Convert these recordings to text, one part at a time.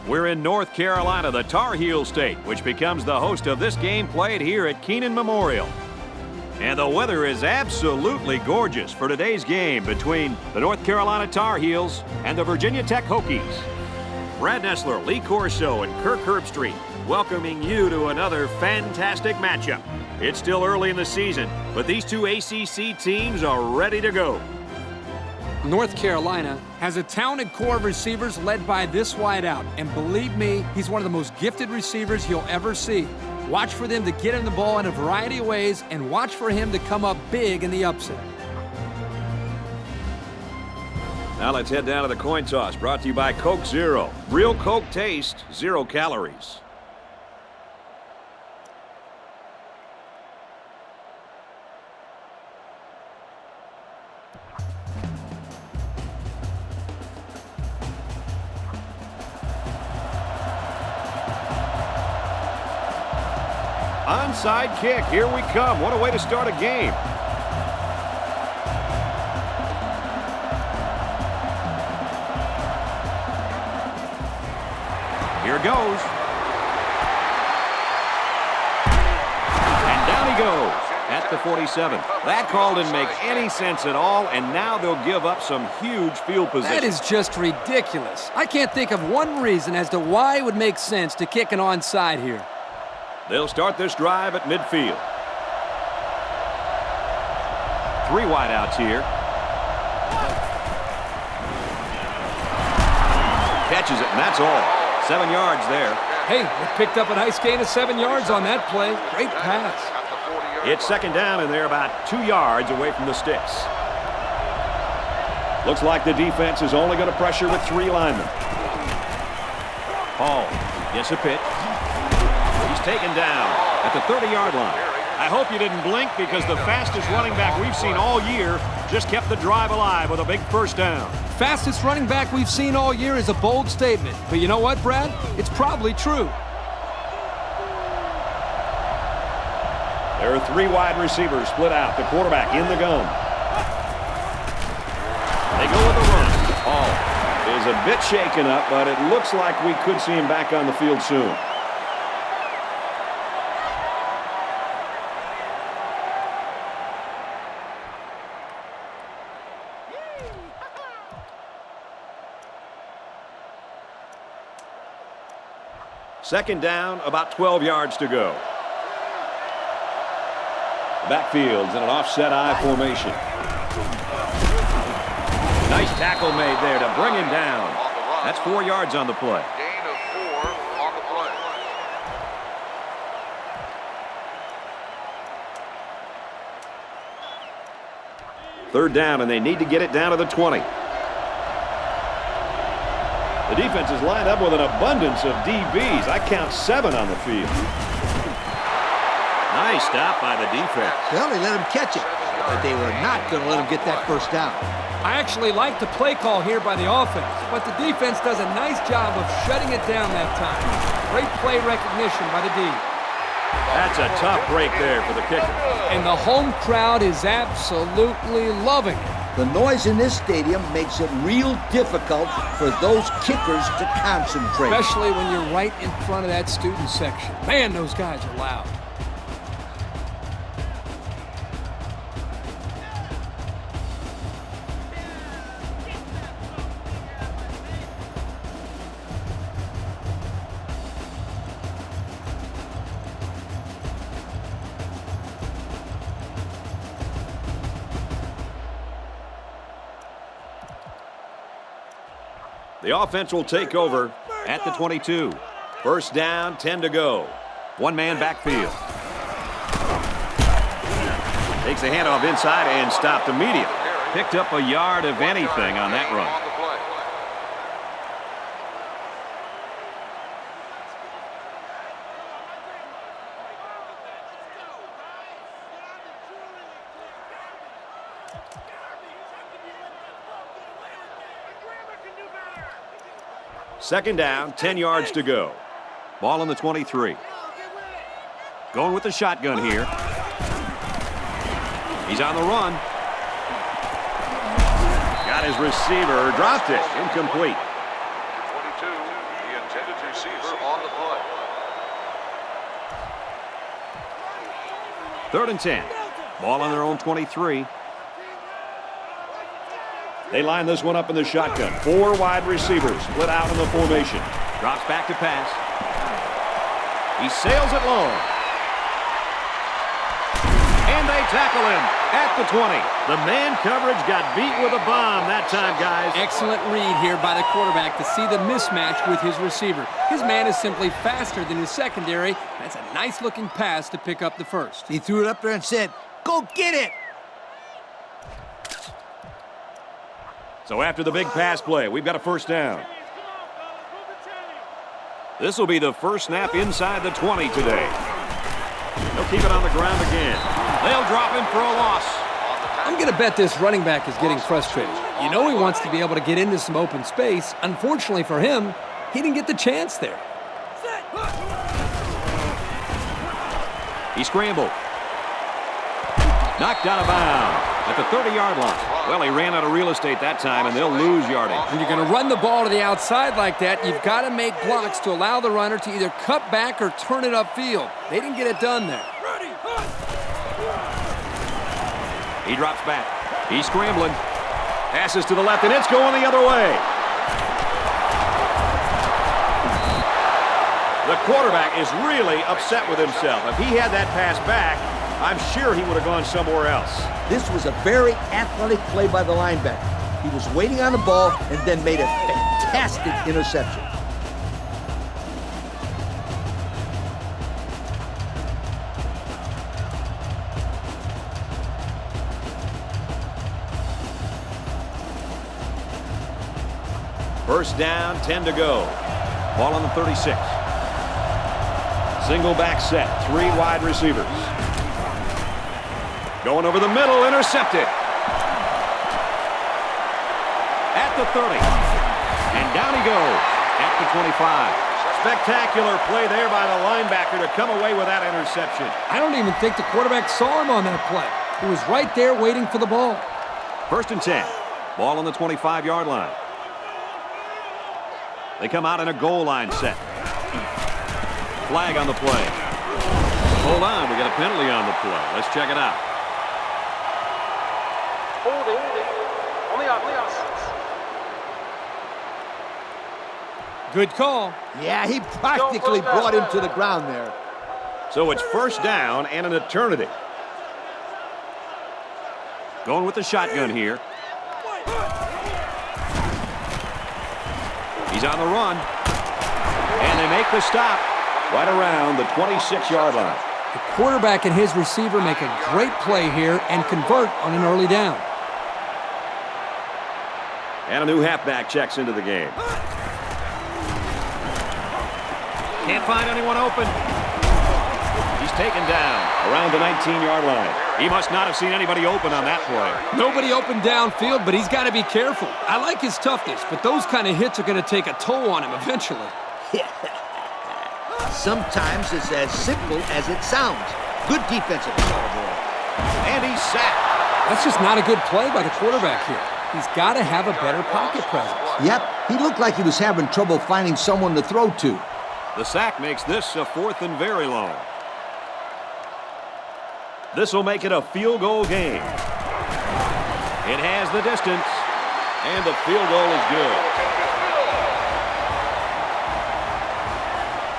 We're in North Carolina, the Tar Heel State, which becomes the host of this game played here at Kenan Memorial. And the weather is absolutely gorgeous for today's game between the North Carolina Tar Heels and the Virginia Tech Hokies. Brad Nessler, Lee Corso, and Kirk Herbstreit welcoming you to another fantastic matchup. It's still early in the season, but these two ACC teams are ready to go. North Carolina has a talented core of receivers led by this wideout, and believe me, he's one of the most gifted receivers you'll ever see. Watch for them to get him the ball in a variety of ways, and watch for him to come up big in the upset. Now let's head down to the coin toss, brought to you by Coke Zero. Real Coke taste, 0 calories. Onside kick, here we come. What a way to start a game. Here goes. And down he goes at the 47. That call didn't make any sense at all, and now they'll give up some huge field position. That is just ridiculous. I can't think of one reason as to why it would make sense to kick an onside here. They'll start this drive at midfield. 3 wideouts here. Catches it, and that's all. 7 yards there. Hey, they picked up a nice gain of 7 yards on that play. Great pass. It's second down, and they're about 2 yards away from the sticks. Looks like the defense is only going to pressure with 3 linemen. Hall gets a pitch. He's taken down at the 30-yard line. I hope you didn't blink, because the fastest running back we've seen all year just kept the drive alive with a big first down. Fastest running back we've seen all year is a bold statement. But you know what, Brad? It's probably true. There are 3 wide receivers split out. The quarterback in the gun. They go with the run. Hall is a bit shaken up, but it looks like we could see him back on the field soon. Second down, about 12 yards to go. Backfield's in an offset I formation. Nice tackle made there to bring him down. That's 4 yards on the play. Gain of 4 on the play. Third down, and they need to get it down to the 20. The defense is lined up with an abundance of DBs. I count 7 on the field. Nice stop by the defense. Well, they let him catch it, but they were not going to let him get that first down. I actually like the play call here by the offense, but the defense does a nice job of shutting it down that time. Great play recognition by the D. That's a tough break there for the kicker. And the home crowd is absolutely loving it. The noise in this stadium makes it real difficult for those kickers to concentrate. Especially when you're right in front of that student section. Man, those guys are loud. The offense will take over at the 22. First down, 10 to go. 1-man backfield. Takes the handoff inside and stopped immediately. Picked up a yard of anything on that run. Second down, 10 yards to go. Ball on the 23. Going with the shotgun here. He's on the run. Got his receiver, dropped it, incomplete. 22, the Intended receiver on the play. 3rd and 10. Ball on their own 23. They line this one up in the shotgun. 4 wide receivers split out in the formation. Drops back to pass. He sails it long. And they tackle him at the 20. The man coverage got beat with a bomb that time, guys. Excellent read here by the quarterback to see the mismatch with his receiver. His man is simply faster than his secondary. That's a nice-looking pass to pick up the first. He threw it up there and said, "Go get it!" So after the big pass play, we've got a first down. This will be the first snap inside the 20 today. They'll keep it on the ground again. They'll drop him for a loss. I'm going to bet this running back is getting frustrated. You know he wants to be able to get into some open space. Unfortunately for him, he didn't get the chance there. He scrambled. Knocked out of bounds at the 30-yard line. Well, he ran out of real estate that time, and they'll lose yardage. When you're going to run the ball to the outside like that, you've got to make blocks to allow the runner to either cut back or turn it upfield. They didn't get it done there. He drops back. He's scrambling. Passes to the left, and it's going the other way. The quarterback is really upset with himself. If he had that pass back, I'm sure he would have gone somewhere else. This was a very athletic play by the linebacker. He was waiting on the ball and then made a fantastic interception. First down, 10 to go. Ball on the 36. Single back set, 3 wide receivers. Going over the middle, intercepted. At the 30. And down he goes at the 25. Spectacular play there by the linebacker to come away with that interception. I don't even think the quarterback saw him on that play. He was right there waiting for the ball. 1st and 10. Ball on the 25-yard line. They come out in a goal line set. Flag on the play. Hold on, we got a penalty on the play. Let's check it out. Holding. Only on 6. Good call. Yeah, he practically brought him to the ground there. So it's first down and an eternity. Going with the shotgun here. He's on the run. And they make the stop right around the 26-yard line. The quarterback and his receiver make a great play here and convert on an early down. And a new halfback checks into the game. Can't find anyone open. He's taken down around the 19-yard line. He must not have seen anybody open on that play. Nobody open downfield, but he's got to be careful. I like his toughness, but those kind of hits are going to take a toll on him eventually. Sometimes it's as simple as it sounds. Good defensive call there. And he's sacked. That's just not a good play by the quarterback here. He's got to have a better pocket presence. Yep, he looked like he was having trouble finding someone to throw to. The sack makes this a 4th and very long. This will make it a field goal game. It has the distance, and the field goal is good.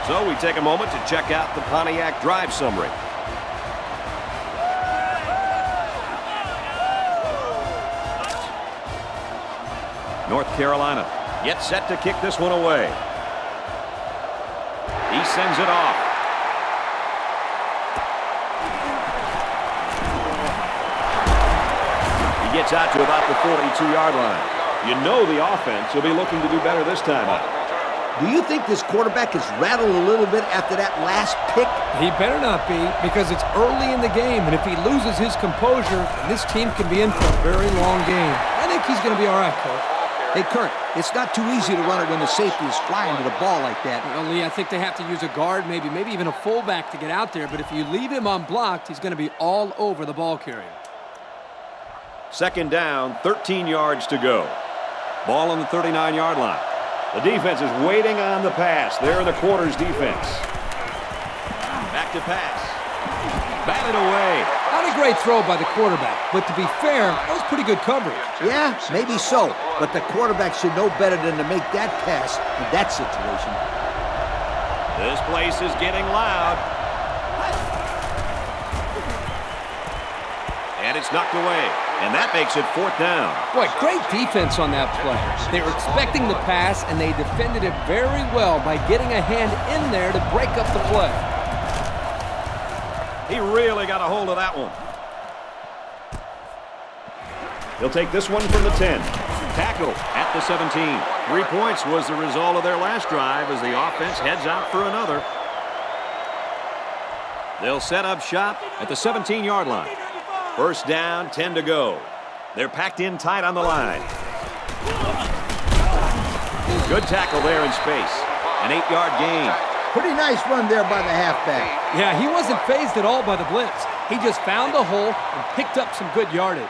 So we take a moment to check out the Pontiac drive summary. North Carolina gets set to kick this one away. He sends it off. He gets out to about the 42-yard line. You know the offense will be looking to do better this time out. Do you think this quarterback is rattled a little bit after that last pick? He better not be, because it's early in the game, and if he loses his composure, then this team can be in for a very long game. I think he's going to be all right, Coach. Hey, Kurt, it's not too easy to run it when the safety is flying to the ball like that. Well, Lee, I think they have to use a guard, maybe even a fullback to get out there, but if you leave him unblocked, he's going to be all over the ball carrier. 2nd down, 13 yards to go. Ball on the 39-yard line. The defense is waiting on the pass. They're the quarter's defense. Back to pass. Batted away. Not a great throw by the quarterback, but to be fair, that was pretty good coverage. Yeah, maybe so. But the quarterback should know better than to make that pass in that situation. This place is getting loud. And it's knocked away. And that makes it 4th down. Boy, great defense on that play. They were expecting the pass, and they defended it very well by getting a hand in there to break up the play. He really got a hold of that one. He'll take this one from the 10. Tackle at the 17. 3 points was the result of their last drive as the offense heads out for another. They'll set up shop at the 17-yard line. 1st down, 10 to go. They're packed in tight on the line. Good tackle there in space. An 8-yard gain. Pretty nice run there by the halfback. Yeah, he wasn't fazed at all by the blitz. He just found the hole and picked up some good yardage.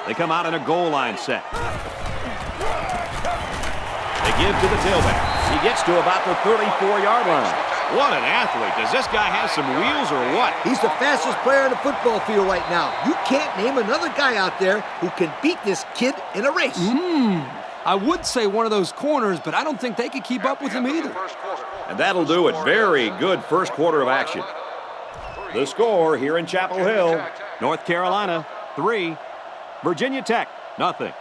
They come out in a goal line set. They give to the tailback. He gets to about the 34-yard line. What an athlete. Does this guy have some wheels or what? He's the fastest player on the football field right now. You can't name another guy out there who can beat this kid in a race. I would say one of those corners, but I don't think they could keep up with him either. And that'll do it. Very good first quarter of action. The score here in Chapel Hill, North Carolina 3, Virginia Tech 0.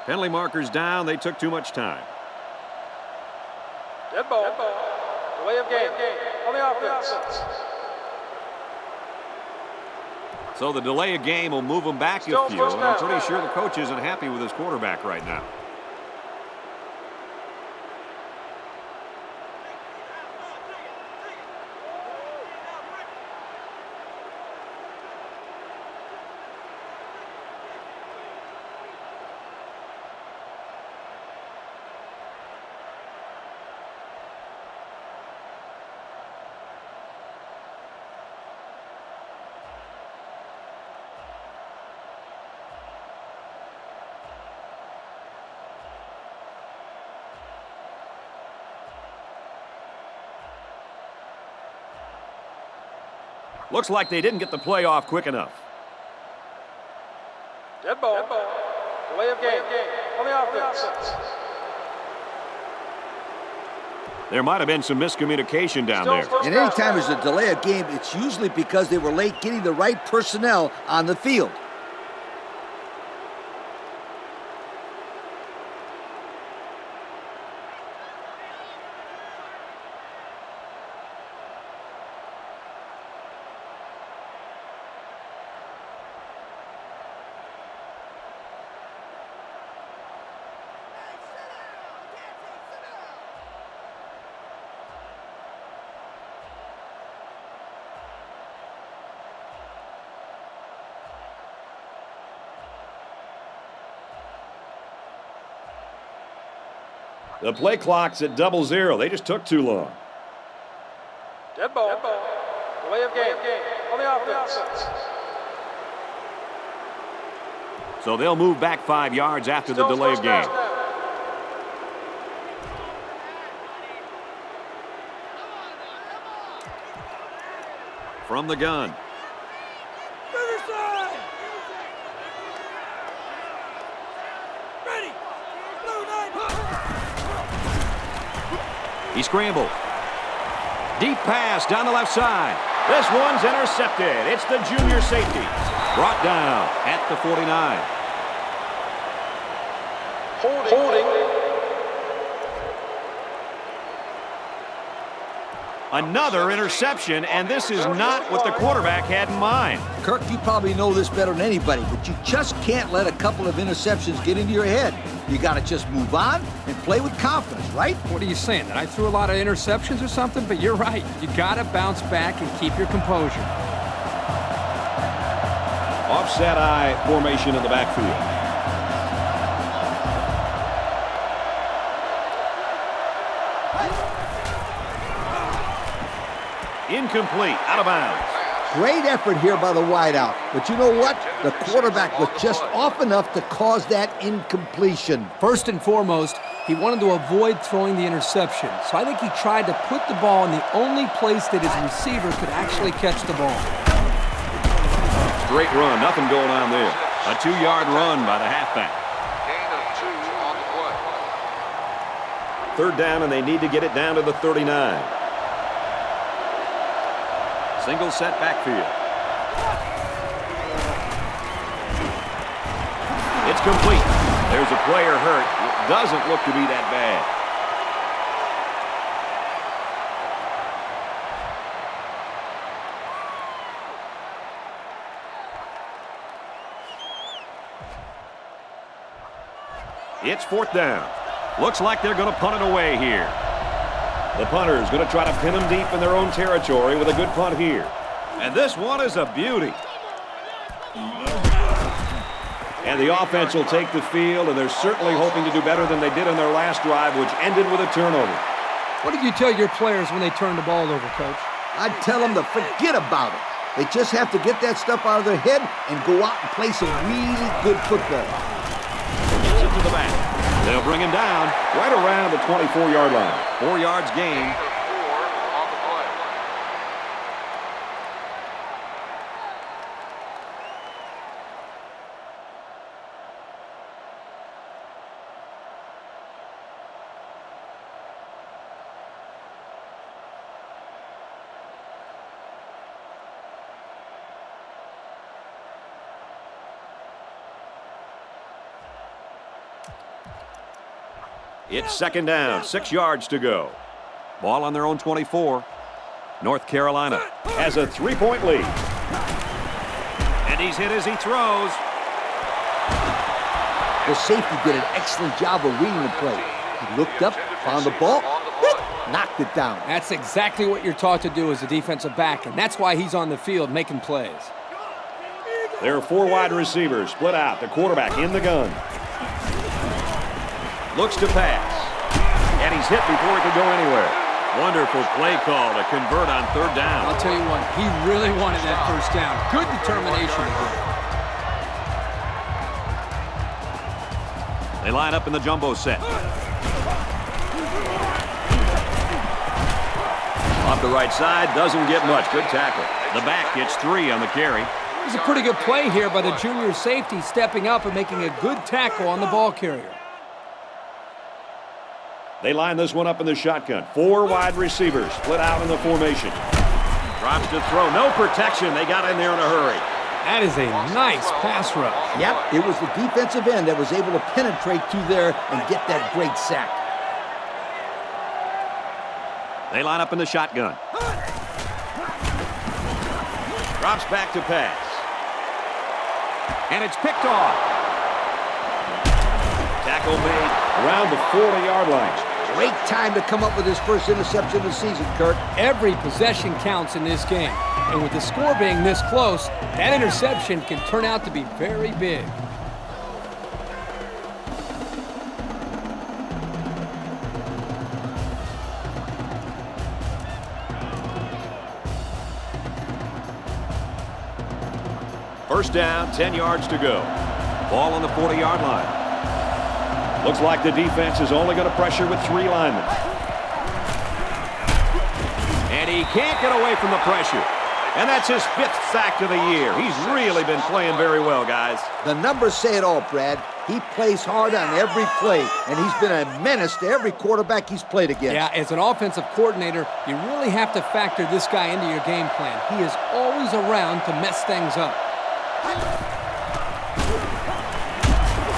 Penalty markers down. They took too much time. Dead ball. Delay of game. On the offense. So the delay of game will move them back a few. And I'm pretty sure the coach isn't happy with his quarterback right now. Looks like they didn't get the play off quick enough. Dead ball. Delay of game. On the offense. There might have been some miscommunication down there. And anytime there's a delay of game, it's usually because they were late getting the right personnel on the field. The play clock's at 00. They just took too long. Dead ball. Delay of game. On the offense. So they'll move back 5 yards after the delay of game. From the gun. He scrambled. Deep pass down the left side. This one's intercepted. It's the junior safety. Brought down at the 49. Holding. Another interception, and this is not what the quarterback had in mind. Kirk, you probably know this better than anybody, but you just can't let a couple of interceptions get into your head. You got to just move on and play with confidence, right? What are you saying, that I threw a lot of interceptions or something? But you're right. You got to bounce back and keep your composure. Offset I formation in the backfield. Incomplete, out of bounds. Great effort here by the wideout. But you know what? The quarterback was just off enough to cause that incompletion. First and foremost, he wanted to avoid throwing the interception. So I think he tried to put the ball in the only place that his receiver could actually catch the ball. Straight run, nothing going on there. A 2-yard run by the halfback. Gain of 2 on the play. Third down, and they need to get it down to the 39. Single set backfield. It's complete. There's a player hurt. It doesn't look to be that bad. It's fourth down. Looks like they're going to punt it away here. The punter is going to try to pin them deep in their own territory with a good punt here. And this one is a beauty. And the offense will take the field, and they're certainly hoping to do better than they did in their last drive, which ended with a turnover. What did you tell your players when they turned the ball over, Coach? I'd tell them to forget about it. They just have to get that stuff out of their head and go out and play some really good football. Gets it to the back. They'll bring him down right around the 24-yard line. 4 yards gain. Gain of 4 on the play. It's second down, 6 yards to go. Ball on their own 24. North Carolina has a 3-point lead. And he's hit as he throws. The safety did an excellent job of reading the play. He looked up, found the ball, knocked it down. That's exactly what you're taught to do as a defensive back, and that's why he's on the field making plays. There are 4 wide receivers split out. The quarterback in the gun. Looks to pass. And he's hit before he could go anywhere. Wonderful play call to convert on third down. I'll tell you what, he really wanted that first down. Good determination to do it. They line up in the jumbo set. Off the right side, doesn't get much. Good tackle. The back gets 3 on the carry. It was a pretty good play here by the junior safety, stepping up and making a good tackle on the ball carrier. They line this one up in the shotgun. 4 wide receivers split out in the formation. Drops to throw. No protection. They got in there in a hurry. That is a nice pass rush. Yep, it was the defensive end that was able to penetrate through there and get that great sack. They line up in the shotgun. Drops back to pass. And it's picked off. Tackle made around the 40-yard line. Great time to come up with his first interception of the season, Kurt. Every possession counts in this game. And with the score being this close, that interception can turn out to be very big. First down, 10 yards to go. Ball on the 40-yard line. Looks like the defense is only going to pressure with 3 linemen. And he can't get away from the pressure. And that's his 5th sack of the year. He's really been playing very well, guys. The numbers say it all, Brad. He plays hard on every play, and he's been a menace to every quarterback he's played against. Yeah, as an offensive coordinator, you really have to factor this guy into your game plan. He is always around to mess things up.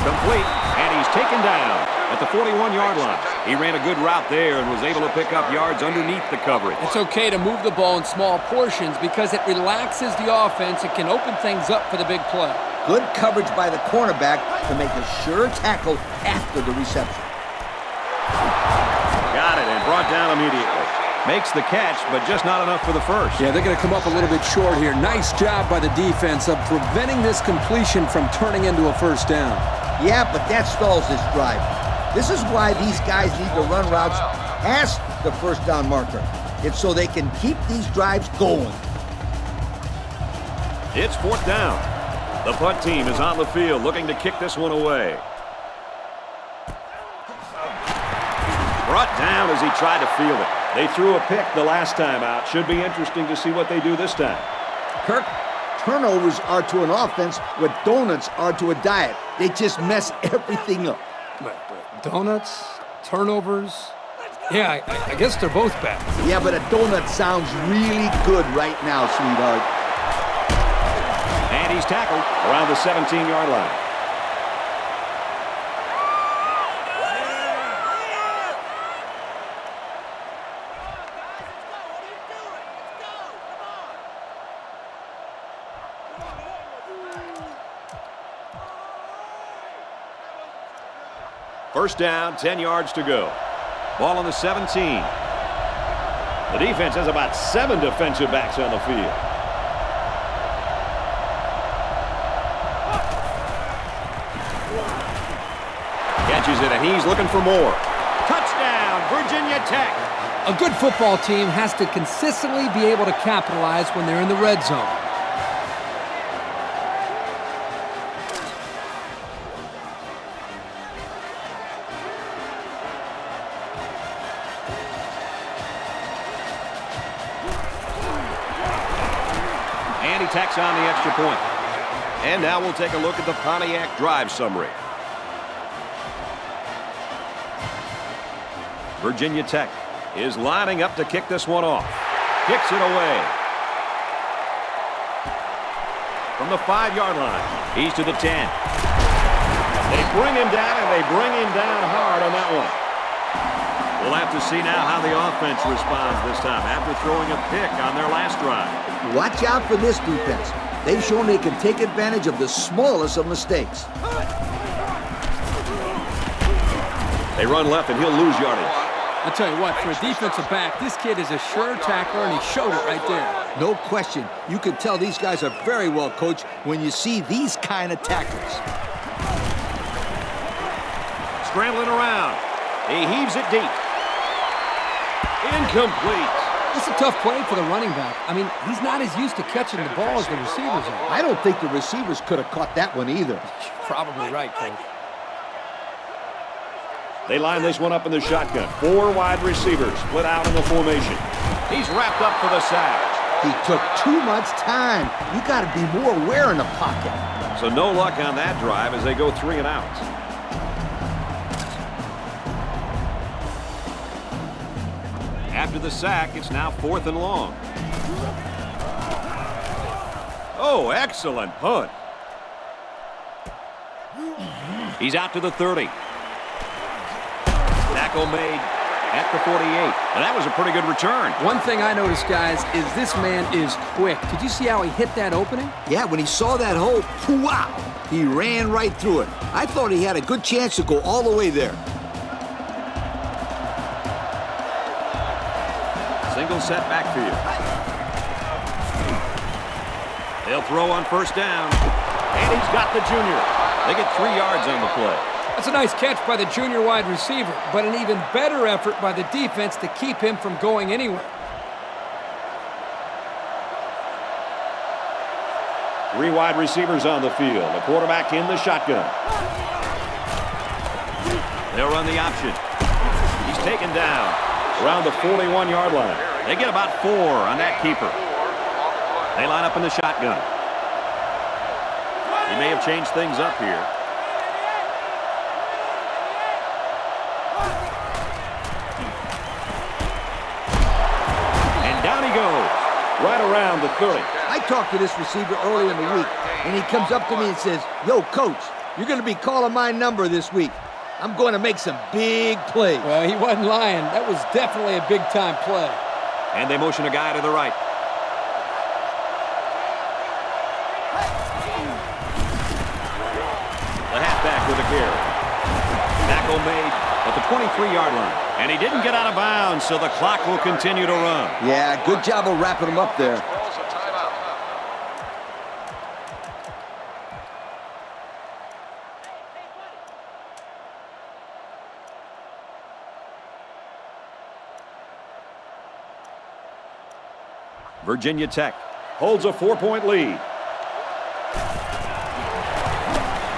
Complete, and he's taken down at the 41-yard line. He ran a good route there and was able to pick up yards underneath the coverage. It's okay to move the ball in small portions because it relaxes the offense and can open things up for the big play. Good coverage by the cornerback to make a sure tackle after the reception. Got it and brought down immediately. Makes the catch, but just not enough for the first. Yeah, they're going to come up a little bit short here. Nice job by the defense of preventing this completion from turning into a first down. Yeah, but that stalls this drive. This is why these guys need to run routes past the first down marker. It's so they can keep these drives going. It's fourth down. The punt team is on the field looking to kick this one away. Brought down as he tried to field it. They threw a pick the last time out. Should be interesting to see what they do this time. Kirk, turnovers are to an offense what donuts are to a diet. They just mess everything up. Donuts, turnovers. Yeah, I guess they're both bad. Yeah, but a donut sounds really good right now, sweetheart. And he's tackled around the 17-yard line. First down, 10 yards to go. Ball on the 17. The defense has about 7 defensive backs on the field. Catches it, and he's looking for more. Touchdown, Virginia Tech. A good football team has to consistently be able to capitalize when they're in the red zone. And he tacks on the extra point. And now we'll take a look at the Pontiac drive summary. Virginia Tech is lining up to kick this one off. Kicks it away. From the 5-yard line, he's to the 10. They bring him down, and they bring him down hard on that one. We'll have to see now how the offense responds this time after throwing a pick on their last drive. Watch out for this defense. They've shown they can take advantage of the smallest of mistakes. They run left, and he'll lose yardage. I'll tell you what, for a defensive back, this kid is a sure tackler, and he showed it right there. No question. You can tell these guys are very well coached when you see these kind of tackles. Scrambling around. He heaves it deep. Incomplete. It's a tough play for the running back. I mean, he's not as used to catching the ball as the receivers are. I don't think the receivers could have caught that one either. Probably right, Coach. They line this one up in the shotgun. 4 wide receivers split out in the formation. He's wrapped up for the sack. He took too much time. You got to be more aware in the pocket. So no luck on that drive as they go 3 and out. After the sack, it's now 4th and long. Oh, excellent punt. He's out to the 30. Tackle made at the 48. And that was a pretty good return. One thing I noticed, guys, is this man is quick. Did you see how he hit that opening? Yeah, when he saw that hole, wow, he ran right through it. I thought he had a good chance to go all the way there. Single set backfield. They'll throw on first down. And he's got the junior. They get 3 yards on the play. That's a nice catch by the junior wide receiver, but an even better effort by the defense to keep him from going anywhere. 3 wide receivers on the field. The quarterback in the shotgun. They'll run the option. He's taken down around the 41-yard line. They get about 4 on that keeper. They line up in the shotgun. He may have changed things up here. And down he goes, right around the 30. I talked to this receiver earlier in the week, and he comes up to me and says, "Yo, Coach, you're going to be calling my number this week." I'm going to make some big plays. Well, he wasn't lying. That was definitely a big-time play. And they motion a guy to the right. The halfback with a carry. Tackle made at the 23-yard line. And he didn't get out of bounds, so the clock will continue to run. Yeah, good job of wrapping him up there. Virginia Tech holds a 4-point lead.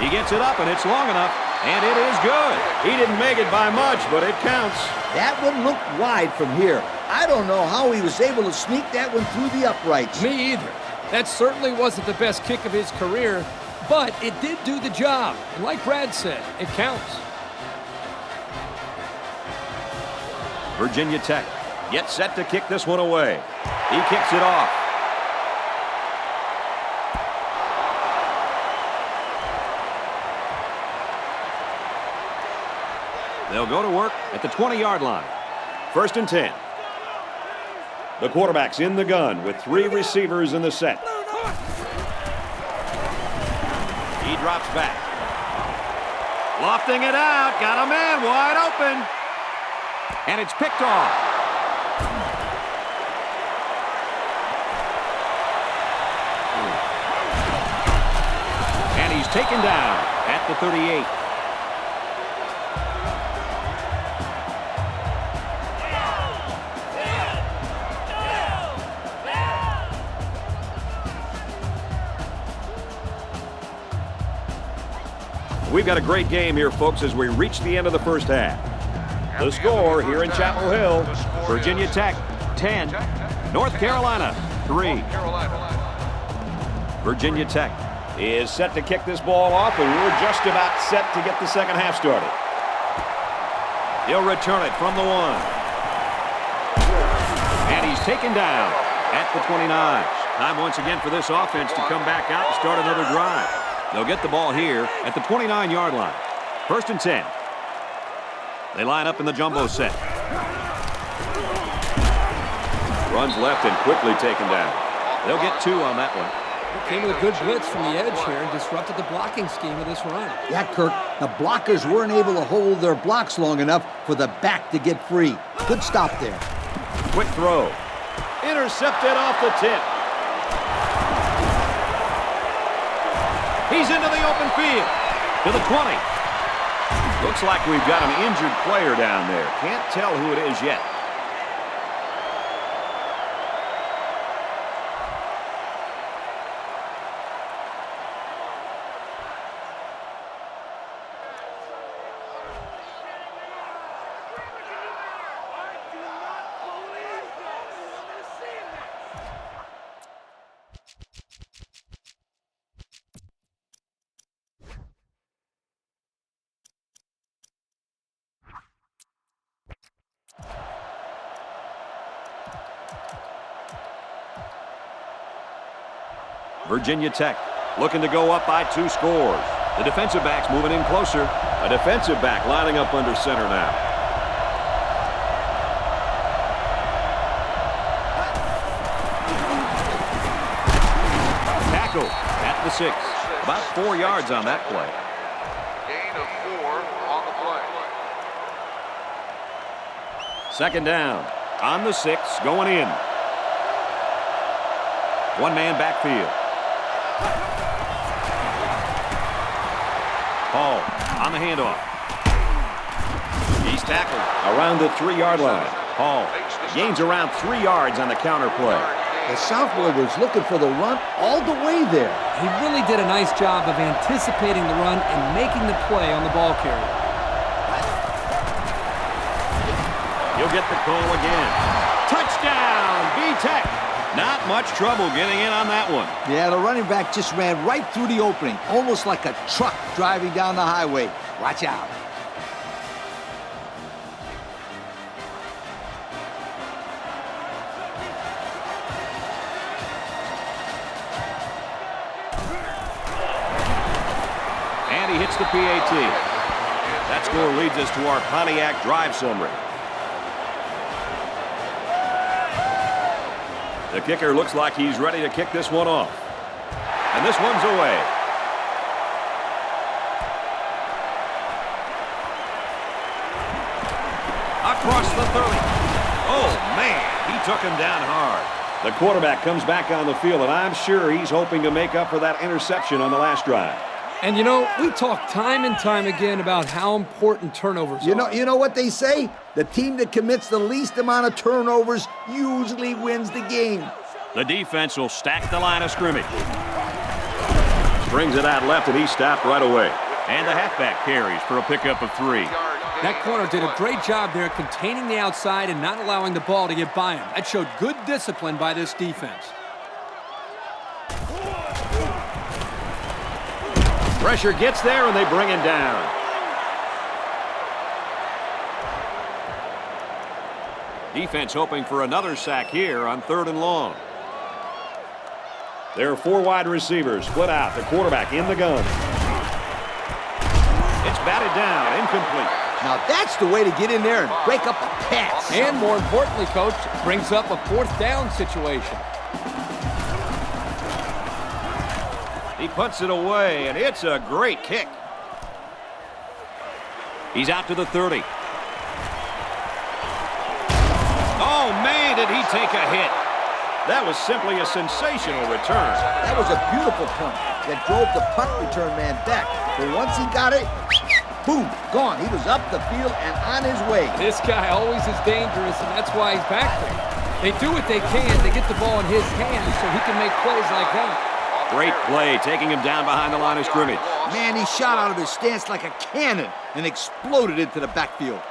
He gets it up, and it's long enough, and it is good. He didn't make it by much, but it counts. That one looked wide from here. I don't know how he was able to sneak that one through the uprights. Me either. That certainly wasn't the best kick of his career, but it did do the job. And like Brad said, it counts. Virginia Tech gets set to kick this one away. He kicks it off. They'll go to work at the 20-yard line. 1st and 10. The quarterback's in the gun with 3 receivers in the set. He drops back. Lofting it out. Got a man wide open. And it's picked off. And he's taken down at the 38. We've got a great game here, folks, as we reach the end of the first half. The score here in Chapel Hill, Virginia Tech 10, North Carolina 3. Virginia Tech is set to kick this ball off, and we're just about set to get the second half started. He'll return it from the 1. And he's taken down at the 29. Time once again for this offense to come back out and start another drive. They'll get the ball here at the 29-yard line. 1st and 10. They line up in the jumbo set. Runs left and quickly taken down. They'll get 2 on that one. Came with a good blitz from the edge here and disrupted the blocking scheme of this run. Yeah, Kirk, the blockers weren't able to hold their blocks long enough for the back to get free. Good stop there. Quick throw. Intercepted off the tip. He's into the open field. To the 20. Looks like we've got an injured player down there. Can't tell who it is yet. Virginia Tech looking to go up by 2 scores. The defensive back's moving in closer. A defensive back lining up under center now. Tackle at the 6. About 4 yards on that play. Gain of 4 on the play. 2nd down on the 6, going in. 1-man backfield. Hall on the handoff. He's tackled around the 3-yard line. Hall gains around 3 yards on the counter play. The sophomore was looking for the run all the way there. He really did a nice job of anticipating the run and making the play on the ball carrier. He'll get the call again. Touchdown, V-Tech. Not much trouble getting in on that one. Yeah, the running back just ran right through the opening, almost like a truck driving down the highway. Watch out. And he hits the PAT. That score leads us to our Pontiac drive summary. The kicker looks like he's ready to kick this one off. And this one's away. Across the 30. Oh, man, he took him down hard. The quarterback comes back on the field, and I'm sure he's hoping to make up for that interception on the last drive. And, you know, we talk time and time again about how important turnovers are. You know what they say? The team that commits the least amount of turnovers usually wins the game. The defense will stack the line of scrimmage. Brings it out left, and he's stopped right away. And the halfback carries for a pickup of 3. That corner did a great job there containing the outside and not allowing the ball to get by him. That showed good discipline by this defense. Pressure gets there, and they bring him down. Defense hoping for another sack here on 3rd and long. There are 4 wide receivers split out. The quarterback in the gun. It's batted down, incomplete. Now that's the way to get in there and break up a pass. And more importantly, Coach, brings up a 4th down situation. He puts it away, and it's a great kick. He's out to the 30. Oh, man, did he take a hit. That was simply a sensational return. That was a beautiful punt that drove the punt return man back. But once he got it, boom, gone. He was up the field and on his way. This guy always is dangerous, and that's why he's back there. They do what they can to get the ball in his hands so he can make plays like that. Great play, taking him down behind the line of scrimmage. Man, he shot out of his stance like a cannon and exploded into the backfield.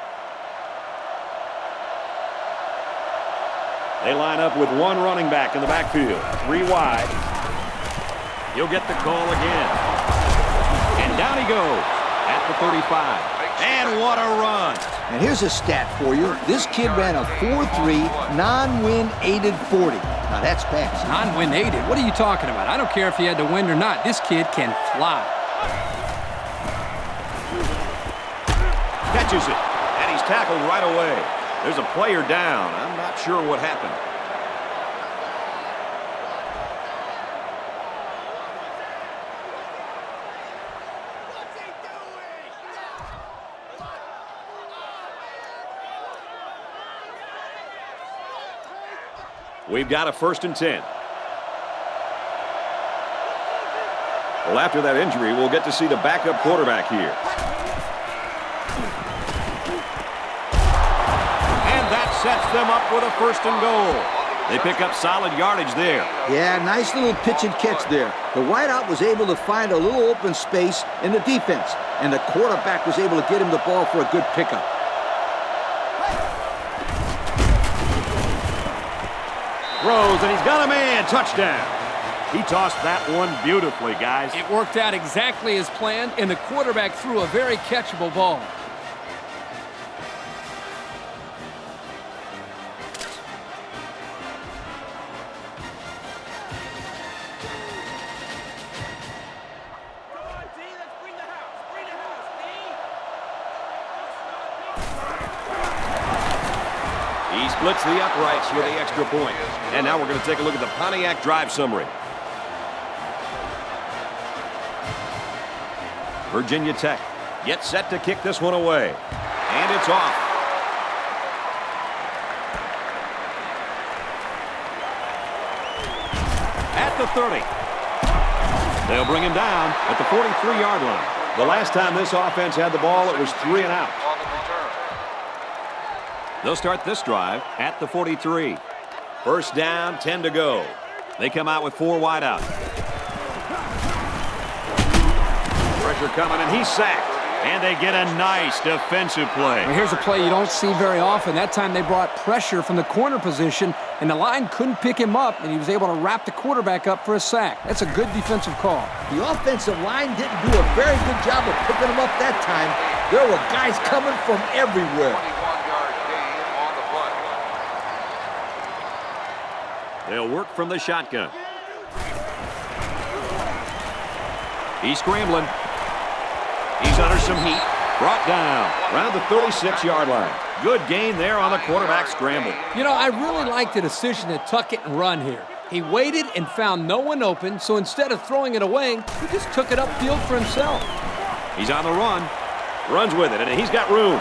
They line up with 1 running back in the backfield. 3 wide. He'll get the call again. And down he goes at the 35. And what a run. And here's a stat for you. This kid ran a 4.3 non-win aided 40. Now that's fast. Non-win aided? What are you talking about? I don't care if he had to win or not. This kid can fly. Catches it. And he's tackled right away. There's a player down. I'm not sure what happened. We've got a 1st and 10. Well, after that injury, we'll get to see the backup quarterback here. Sets them up with a 1st and goal. They pick up solid yardage there. Yeah, nice little pitch and catch there. The wideout was able to find a little open space in the defense, and the quarterback was able to get him the ball for a good pickup. Throws, and he's got a man. Touchdown. He tossed that one beautifully, guys. It worked out exactly as planned, and the quarterback threw a very catchable ball. Splits the uprights with the extra point. And now we're going to take a look at the Pontiac drive summary. Virginia Tech gets set to kick this one away. And it's off. At the 30. They'll bring him down at the 43-yard line. The last time this offense had the ball, it was 3 and out. They'll start this drive at the 43. 1st down, 10 to go. They come out with 4 wide out. Pressure coming, and he's sacked. And they get a nice defensive play. Well, here's a play you don't see very often. That time they brought pressure from the corner position, and the line couldn't pick him up, and he was able to wrap the quarterback up for a sack. That's a good defensive call. The offensive line didn't do a very good job of picking him up that time. There were guys coming from everywhere. They'll work from the shotgun. He's scrambling. He's under some heat. Brought down around the 36-yard line. Good gain there on the quarterback scramble. You know, I really like the decision to tuck it and run here. He waited and found no one open, so instead of throwing it away, he just took it upfield for himself. He's on the run. Runs with it, and he's got room.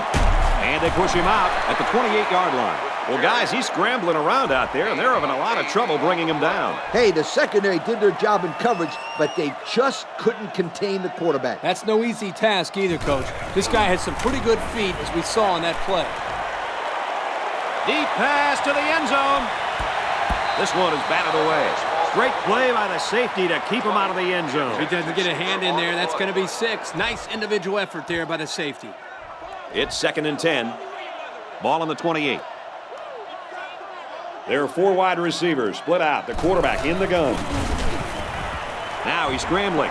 And they push him out at the 28-yard line. Well, guys, he's scrambling around out there, and they're having a lot of trouble bringing him down. Hey, the secondary did their job in coverage, but they just couldn't contain the quarterback. That's no easy task either, Coach. This guy has some pretty good feet, as we saw in that play. Deep pass to the end zone. This one is batted away. Great play by the safety to keep him out of the end zone. If he doesn't get a hand in there, that's going to be 6. Nice individual effort there by the safety. It's 2nd and 10. Ball on the 28. There are 4 wide receivers split out. The quarterback in the gun. Now he's scrambling.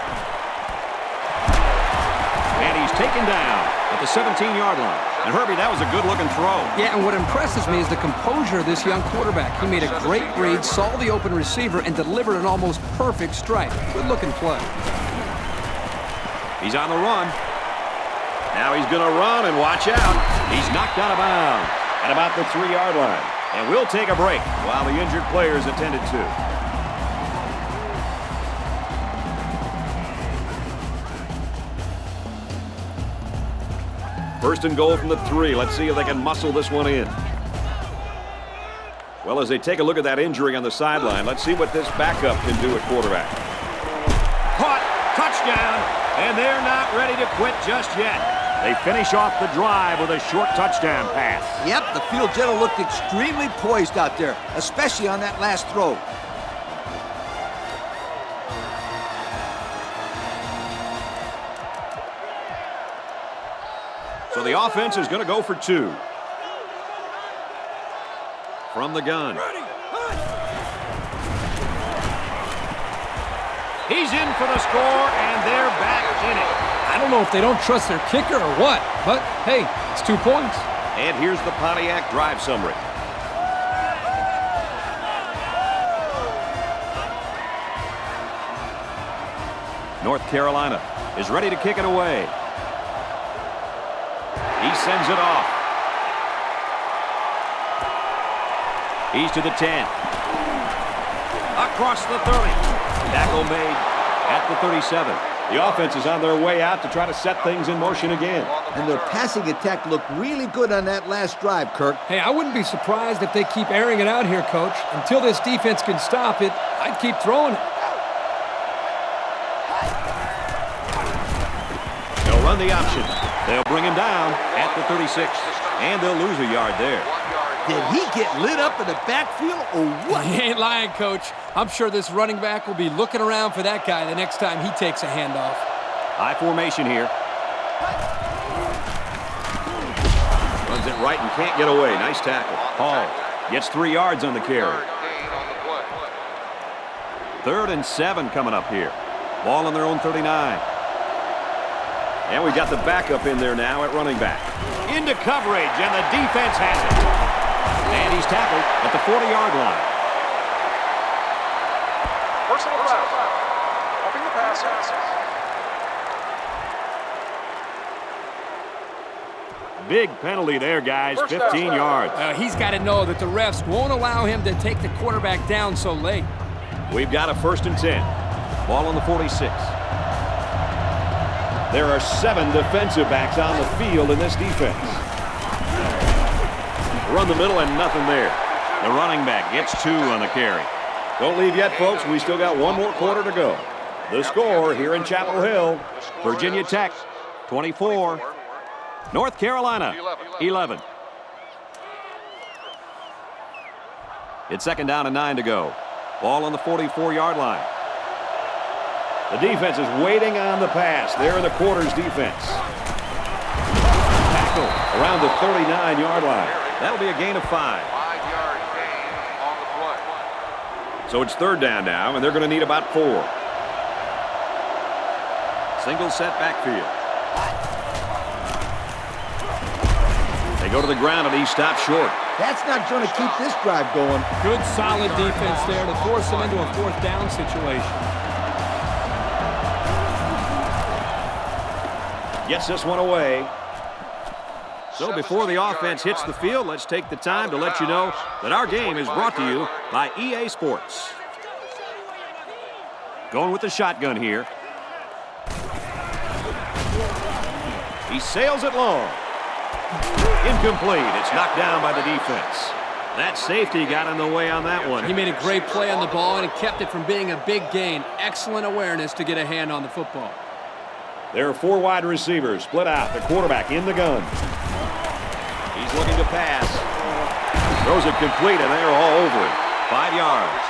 And he's taken down at the 17-yard line. And Herbie, that was a good-looking throw. Yeah, and what impresses me is the composure of this young quarterback. He made a great read, saw the open receiver, and delivered an almost perfect strike. Good-looking play. He's on the run. Now he's going to run, and watch out. He's knocked out of bounds at about the 3-yard line. And we'll take a break while the injured players attended to. First and goal from the 3. Let's see if they can muscle this one in. Well, as they take a look at that injury on the sideline, let's see what this backup can do at quarterback. Caught, touchdown, and they're not ready to quit just yet. They finish off the drive with a short touchdown pass. Yep, the field general looked extremely poised out there, especially on that last throw. So the offense is going to go for 2. From the gun. He's in for the score, and they're back in it. I don't know if they don't trust their kicker or what, but hey, it's 2 points. And here's the Pontiac drive summary. North Carolina is ready to kick it away. He sends it off. He's to the 10. Across the 30. Tackle made at the 37. The offense is on their way out to try to set things in motion again. And their passing attack looked really good on that last drive, Kirk. Hey, I wouldn't be surprised if they keep airing it out here, Coach. Until this defense can stop it, I'd keep throwing it. They'll run the option. They'll bring him down at the 36. And they'll lose a yard there. Did he get lit up in the backfield or what? He ain't lying, Coach. I'm sure this running back will be looking around for that guy the next time he takes a handoff. High formation here. Runs it right and can't get away. Nice tackle. Hall gets 3 yards on the carry. 3rd and 7 coming up here. Ball on their own 39. And we got the backup in there now at running back. Into coverage, and the defense has it. And he's tackled at the 40-yard line. Personal foul. Helping the pass. Big penalty there, guys. 15 yards. He's got to know that the refs won't allow him to take the quarterback down so late. We've got a 1st and 10. Ball on the 46. There are 7 defensive backs on the field in this defense. Run the middle and nothing there. The running back gets 2 on the carry. Don't leave yet, folks. We still got 1 more quarter to go. The score here in Chapel Hill, Virginia Tech, 24. North Carolina, 11. It's 2nd down and 9 to go. Ball on the 44-yard line. The defense is waiting on the pass. They're in the quarters defense. Tackle around the 39-yard line. That'll be a gain of 5. 5-yard gain on the play. So it's 3rd down now, and they're going to need about 4. Single set backfield. They go to the ground, and he stops short. That's not going to keep this drive going. Good, solid defense there to force him into a 4th down situation. Gets this one away So before the offense hits the field, let's take the time to let you know that our game is brought to you by EA Sports. Going with the shotgun here. He sails it long. Incomplete. It's knocked down by the defense. That safety got in the way on that one. He made a great play on the ball, and it kept it from being a big gain. Excellent awareness to get a hand on the football. There are 4 wide receivers split out. The quarterback in the gun. He's looking to pass. Throws it complete, and they're all over it. 5 yards.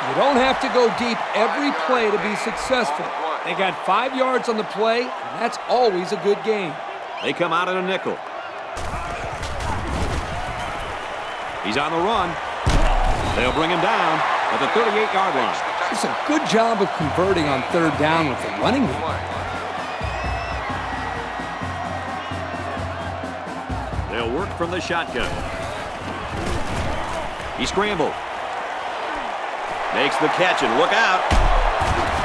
You don't have to go deep every play to be successful. They got 5 yards on the play, and that's always a good gain. They come out in a nickel. He's on the run. They'll bring him down at the 38-yard line. It's a good job of converting on 3rd down with the running game. They'll work from the shotgun. He scrambled. Makes the catch, and look out.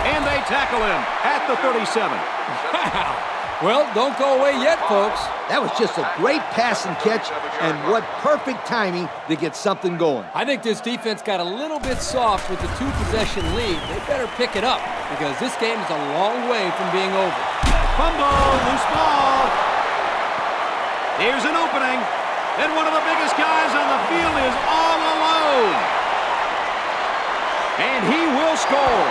And they tackle him at the 37. Wow. Well, don't go away yet, folks. That was just a great pass and catch, and what perfect timing to get something going. I think this defense got a little bit soft with the 2-possession lead. They better pick it up because this game is a long way from being over. Fumble, loose ball. Here's an opening, and one of the biggest guys on the field is all alone. And he will score.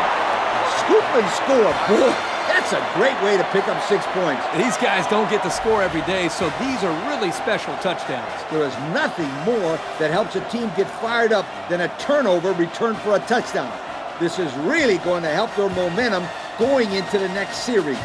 Scoop and score, boy. That's a great way to pick up 6 points. These guys don't get to score every day, so these are really special touchdowns. There is nothing more that helps a team get fired up than a turnover returned for a touchdown. This is really going to help their momentum going into the next series.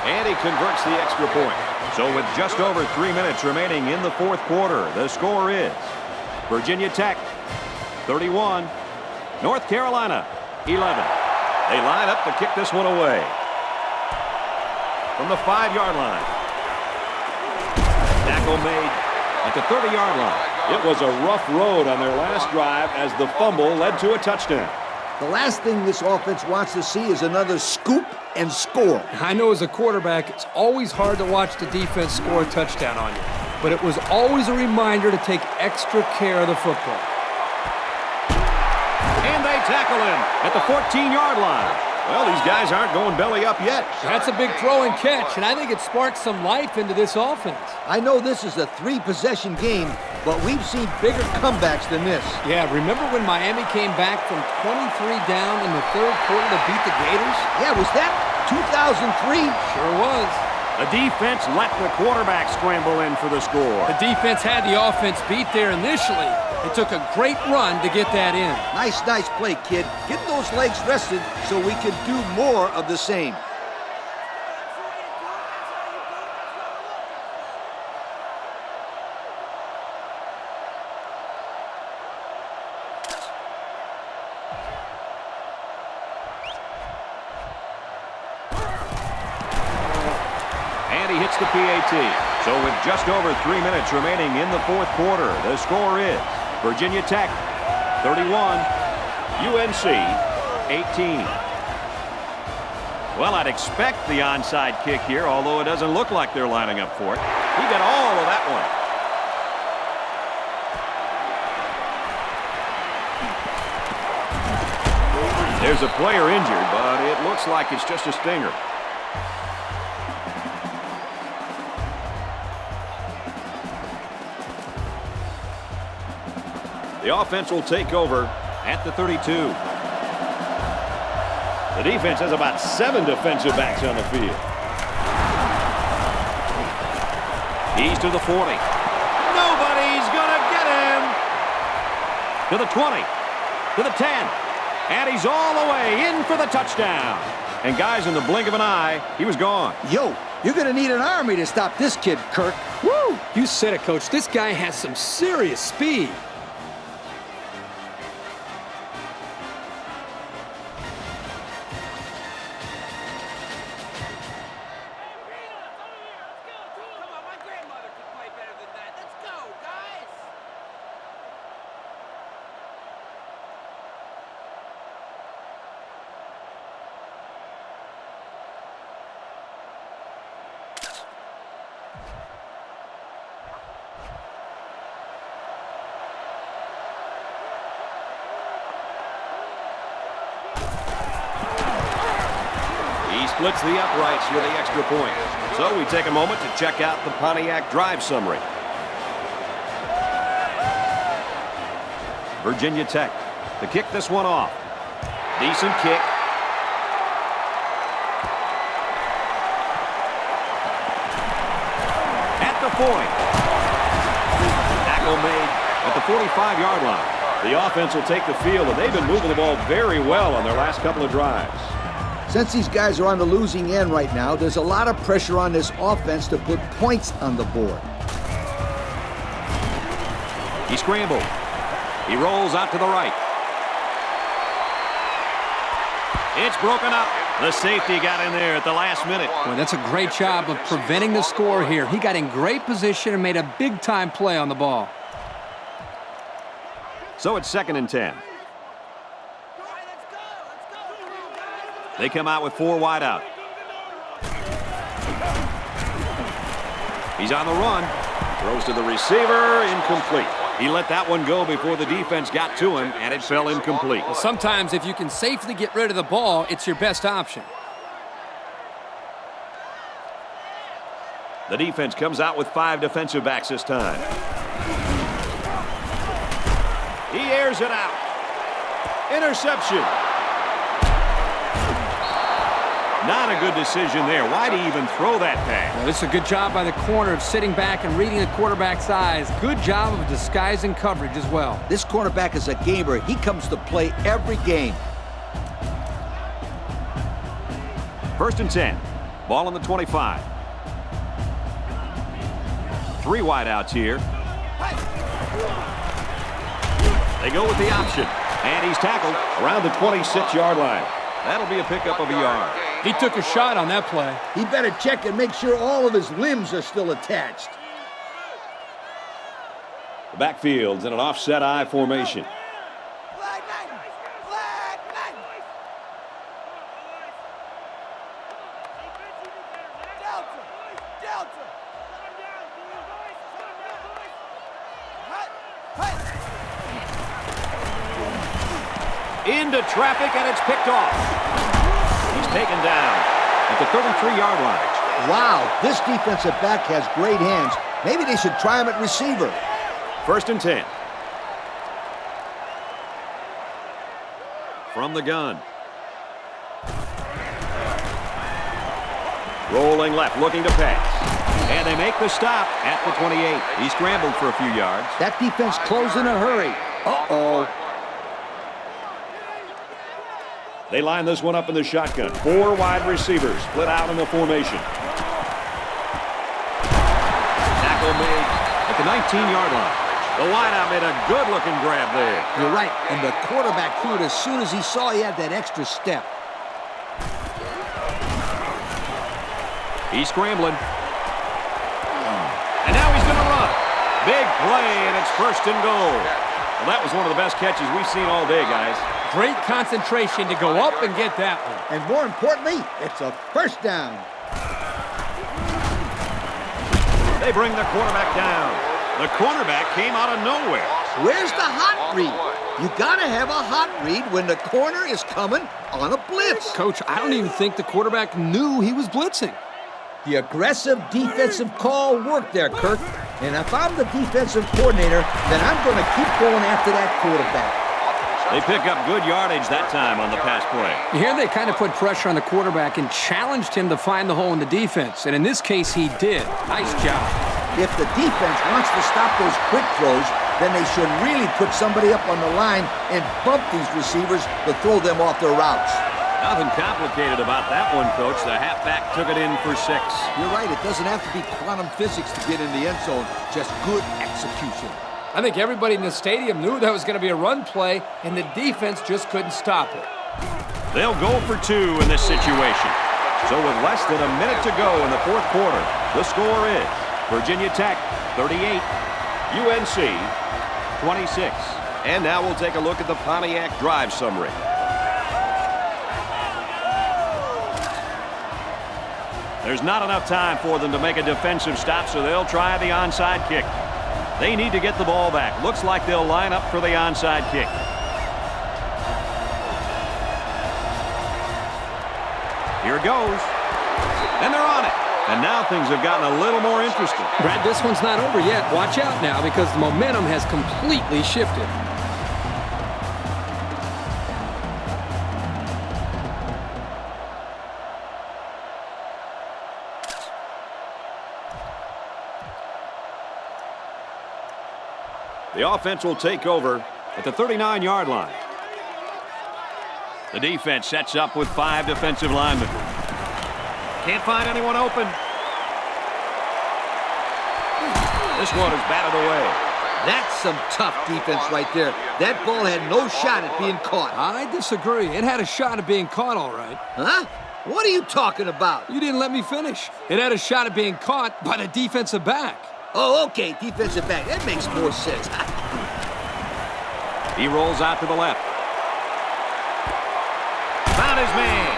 And he converts the extra point. So with just over 3 minutes remaining in the 4th quarter, the score is Virginia Tech 31, North Carolina 11. They line up to kick this one away from the 5-yard line. Tackle made at the 30-yard line. It was a rough road on their last drive as the fumble led to a touchdown. The last thing this offense wants to see is another scoop and score. I know as a quarterback, it's always hard to watch the defense score a touchdown on you. But it was always a reminder to take extra care of the football. And they tackle him at the 14-yard line. Well, these guys aren't going belly up yet. That's a big throw and catch, and I think it sparks some life into this offense. I know this is a 3-possession game, but we've seen bigger comebacks than this. Yeah, remember when Miami came back from 23 down in the 3rd quarter to beat the Gators? Yeah, was that 2003? Sure was. The defense let the quarterback scramble in for the score. The defense had the offense beat there initially. It took a great run to get that in. Nice play, kid. Get those legs rested so we can do more of the same. And he hits the PAT. So with just over 3 minutes remaining in the 4th quarter, the score is Virginia Tech 31, UNC 18. Well, I'd expect the onside kick here, although it doesn't look like they're lining up for it. He got all of that one. There's a player injured, but it looks like it's just a stinger. The offense will take over at the 32. The defense has about 7 defensive backs on the field. He's to the 40. Nobody's going to get him. To the 20. To the 10. And he's all the way in for the touchdown. And guys, in the blink of an eye, he was gone. Yo, you're going to need an army to stop this kid, Kirk. Woo! You said it, Coach. This guy has some serious speed. He splits the uprights for the extra point. So we take a moment to check out the Pontiac drive summary. Virginia Tech to kick this one off. Decent kick. At the point. Tackle made at the 45-yard line. The offense will take the field, and they've been moving the ball very well on their last couple of drives. Since these guys are on the losing end right now, there's a lot of pressure on this offense to put points on the board. He scrambled. He rolls out to the right. It's broken up. The safety got in there at the last minute. Boy, that's a great job of preventing the score here. He got in great position and made a big-time play on the ball. So it's 2nd and 10. They come out with 4 wide out. He's on the run. Throws to the receiver. Incomplete. He let that one go before the defense got to him, and it fell incomplete. Well, sometimes if you can safely get rid of the ball, it's your best option. The defense comes out with 5 defensive backs this time. He airs it out. Interception. Not a good decision there. Why'd he even throw that pass? Well, this is a good job by the corner of sitting back and reading the quarterback's eyes. Good job of disguising coverage as well. This cornerback is a gamer. He comes to play every game. 1st and 10. Ball on the 25. 3 wide outs here. They go with the option. And he's tackled around the 26-yard line. That'll be a pickup of a yard. He took a shot on that play. He better check and make sure all of his limbs are still attached. The backfield's in an offset I formation. Into traffic, and it's picked off. He's taken down at the 33-yard line. Wow, this defensive back has great hands. Maybe they should try him at receiver. 1st and 10. From the gun. Rolling left, looking to pass. And they make the stop at the 28. He scrambled for a few yards. That defense closed in a hurry. Uh-oh. They line this one up in the shotgun. 4 wide receivers split out in the formation. Tackle made at the 19-yard line. The wideout made a good-looking grab there. You're right, and the quarterback threw it as soon as he saw he had that extra step. He's scrambling. And now he's going to run. Big play, and it's 1st and goal. Well, that was one of the best catches we've seen all day, guys. Great concentration to go up and get that one. And more importantly, it's a 1st down. They bring the quarterback down. The cornerback came out of nowhere. Where's the hot read? You gotta have a hot read when the corner is coming on a blitz. Coach, I don't even think the quarterback knew he was blitzing. The aggressive defensive call worked there, Kirk. And if I'm the defensive coordinator, then I'm going to keep going after that quarterback. They pick up good yardage that time on the pass play. Here they kind of put pressure on the quarterback and challenged him to find the hole in the defense. And in this case, he did. Nice job. If the defense wants to stop those quick throws, then they should really put somebody up on the line and bump these receivers to throw them off their routes. Nothing complicated about that one, Coach. The halfback took it in for 6. You're right. It doesn't have to be quantum physics to get in the end zone. Just good execution. I think everybody in the stadium knew that was going to be a run play, and the defense just couldn't stop it. They'll go for 2 in this situation. So with less than a minute to go in the fourth quarter, the score is Virginia Tech 38, UNC 26. And now we'll take a look at the Pontiac drive summary. There's not enough time for them to make a defensive stop, so they'll try the onside kick. They need to get the ball back. Looks like they'll line up for the onside kick. Here it goes. And they're on it. And now things have gotten a little more interesting. Brad, this one's not over yet. Watch out now because the momentum has completely shifted. The offense will take over at the 39-yard line. The defense sets up with 5 defensive linemen. Can't find anyone open. This one is batted away. That's some tough defense right there. That ball had no shot at being caught. I disagree. It had a shot at being caught, all right. Huh? What are you talking about? You didn't let me finish. It had a shot at being caught by the defensive back. Oh, okay, defensive back. That makes more sense. He rolls out to the left. Found his man.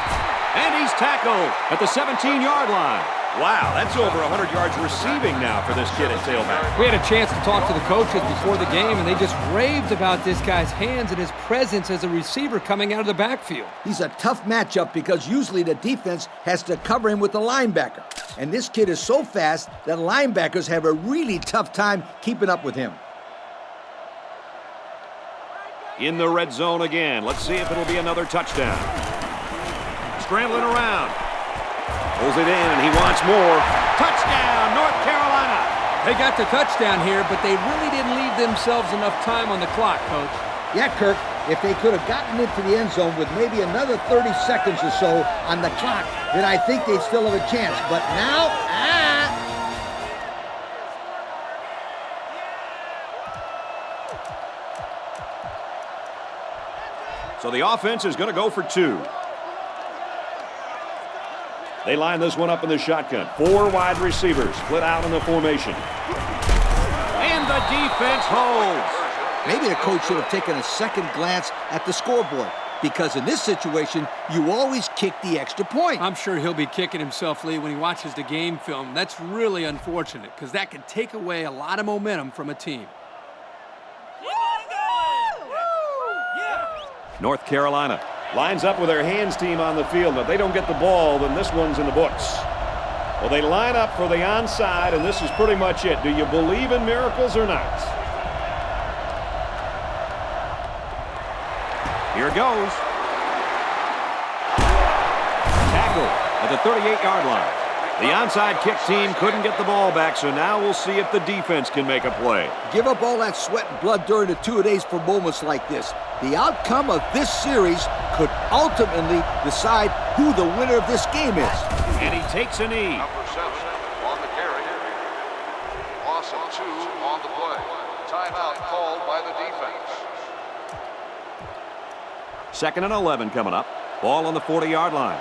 And he's tackled at the 17-yard line. Wow, that's over 100 yards receiving now for this kid at tailback. We had a chance to talk to the coaches before the game, and they just raved about this guy's hands and his presence as a receiver coming out of the backfield. He's a tough matchup because usually the defense has to cover him with the linebacker. And this kid is so fast that linebackers have a really tough time keeping up with him. In the red zone again. Let's see if it'll be another touchdown. Scrambling around. Pulls it in, and he wants more. Touchdown, North Carolina! They got the touchdown here, but they really didn't leave themselves enough time on the clock, Coach. Yeah, Kirk, if they could have gotten into the end zone with maybe another 30 seconds or so on the clock, then I think they'd still have a chance. But now, So the offense is going to go for 2. They line this one up in the shotgun. 4 wide receivers split out in the formation. And the defense holds. maybe the coach should have taken a second glance at the scoreboard, because in this situation, you always kick the extra point. I'm sure he'll be kicking himself, Lee, when he watches the game film. That's really unfortunate, because that could take away a lot of momentum from a team. North Carolina lines up with their hands team on the field. If they don't get the ball, then this one's in the books. Well, they line up for the onside, and this is pretty much it. Do you believe in miracles or not? Here goes. Tackle at the 38-yard line. The onside kick team couldn't get the ball back, so now we'll see if the defense can make a play. Give up all that sweat and blood during the two-a-days for moments like this. The outcome of this series could ultimately decide who the winner of this game is. And he takes a knee. Number 7 on the carry. Loss of 2 on the play. Timeout called by the defense. 2nd and 11 coming up. Ball on the 40-yard line.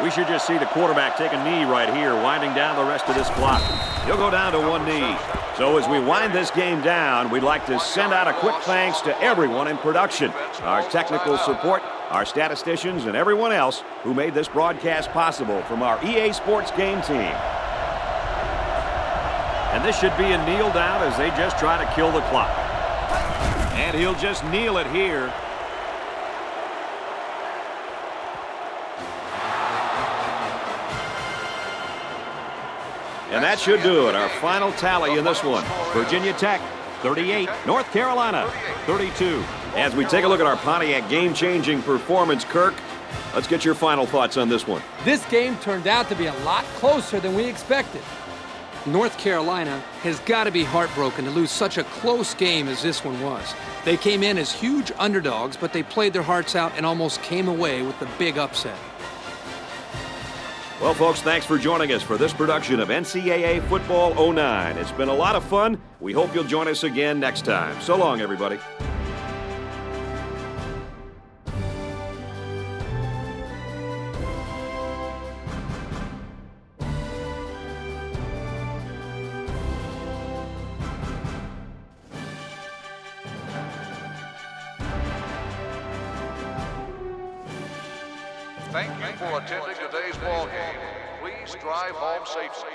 We should just see the quarterback take a knee right here, winding down the rest of this clock. He'll go down to one knee. So as we wind this game down, we'd like to send out a quick thanks to everyone in production, our technical support, our statisticians, and everyone else who made this broadcast possible from our EA Sports game team. And this should be a kneel down as they just try to kill the clock. And he'll just kneel it here. And that should do it. Our final tally in this one. Virginia Tech, 38. North Carolina, 32. As we take a look at our Pontiac game-changing performance, Kirk, let's get your final thoughts on this one. This game turned out to be a lot closer than we expected. North Carolina has got to be heartbroken to lose such a close game as this one was. They came in as huge underdogs, but they played their hearts out and almost came away with the big upset. Well, folks, thanks for joining us for this production of NCAA Football 09. It's been a lot of fun. We hope you'll join us again next time. So long, everybody. Thank you for attending today's ball game. Please drive home safely.